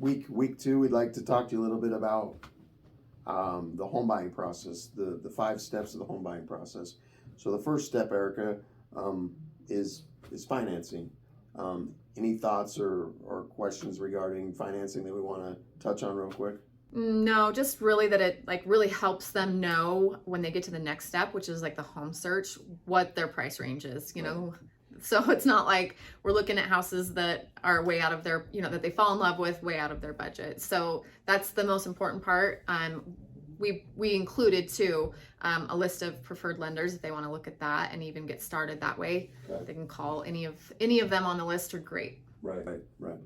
week 2, we'd like to talk to you a little bit about the home buying process, the 5 steps of the home buying process. So the first step, Erica, is financing. Any thoughts or questions regarding financing that we want to touch on real quick? No, just really that it like really helps them know when they get to the next step, which is like the home search, what their price range is, you know. So it's not like we're looking at houses that are way out of their, you know, that they fall in love with, way out of their budget. So that's the most important part. We included too a list of preferred lenders if they want to look at that and even get started that way. Okay. They can call any of them on the list are great. Right. So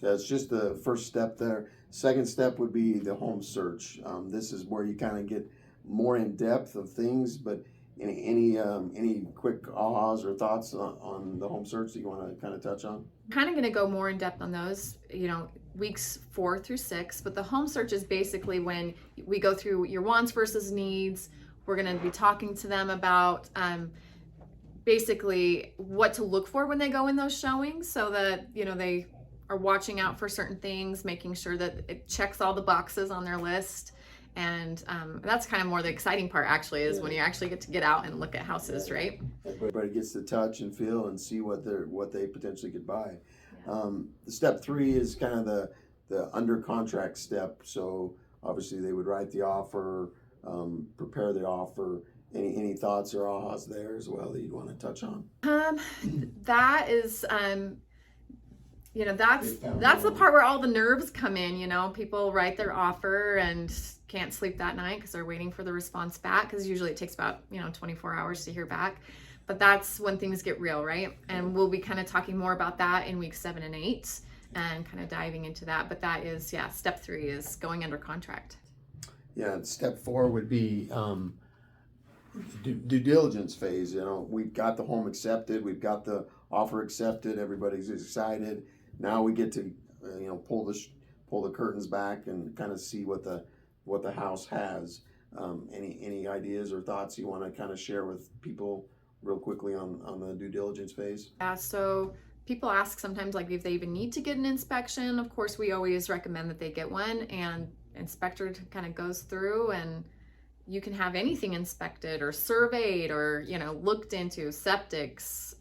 that's just the first step there. Second step would be the home search. This is where you kind of get more in depth of things, but any quick ahas or thoughts on the home search that you want to kind of touch on? Kind of going to go more in depth on those, you know, weeks 4 through 6, but the home search is basically when we go through your wants versus needs. We're going to be talking to them about basically what to look for when they go in those showings, so that, you know, they are watching out for certain things, making sure that it checks all the boxes on their list. And that's kind of more the exciting part, actually, is when you actually get out and look at houses, right? Everybody gets to touch and feel and see what they potentially could buy. The step 3 is kind of the under contract step. So obviously they would write the offer, prepare the offer. Any thoughts or ahas there as well that you want to touch on? That is you know, that's the part where all the nerves come in. You know, people write their offer and can't sleep that night because they're waiting for the response back, because usually it takes about, you know, 24 hours to hear back. But that's when things get real, right? And we'll be kind of talking more about that in week 7 and 8 and kind of diving into that. But that is, yeah, step 3 is going under contract. Yeah, step 4 would be due diligence phase. You know, we've got the home accepted, we've got the offer accepted, everybody's excited. Now we get to you know, pull the curtains back and kind of see what the house has. Any ideas or thoughts you want to kind of share with people real quickly on the due diligence phase? Yeah, so people ask sometimes like if they even need to get an inspection. Of course, we always recommend that they get one, and inspector kind of goes through, and you can have anything inspected or surveyed or, you know, looked into, septics,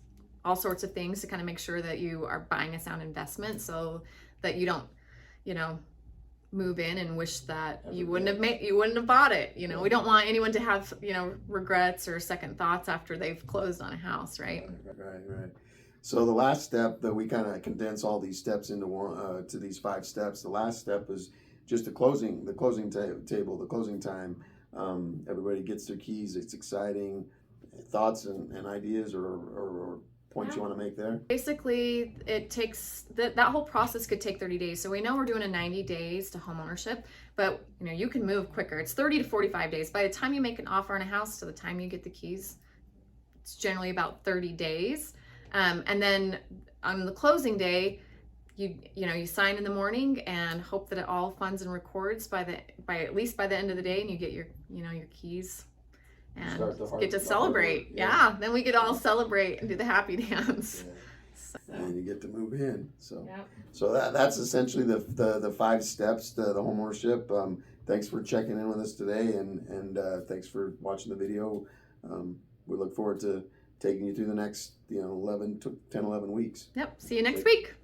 all sorts of things to kind of make sure that you are buying a sound investment, so that you don't, you know, move in and wish that you wouldn't have bought it. You know, we don't want anyone to have, you know, regrets or second thoughts after they've closed on a house, right? Right. So the last step that we kind of condense all these steps into one, to these 5 steps. The last step is just the closing table, the closing time. Everybody gets their keys. It's exciting. Thoughts and ideas or points you want to make there? Basically, it takes that whole process could take 30 days. So we know we're doing a 90 days to home ownership, but you know, you can move quicker. It's 30 to 45 days. By the time you make an offer on a house to the time you get the keys, it's generally about 30 days. And then on the closing day, you sign in the morning and hope that it all funds and records by at least by the end of the day, and you get your keys and get to celebrate. Yeah, then we could all celebrate and do the happy dance. Yeah. So. And you get to move in. So so that's essentially the 5 steps to the homeownership. Thanks for checking in with us today, and thanks for watching the video. We look forward to taking you through the next 11 weeks. Yep. See you next week.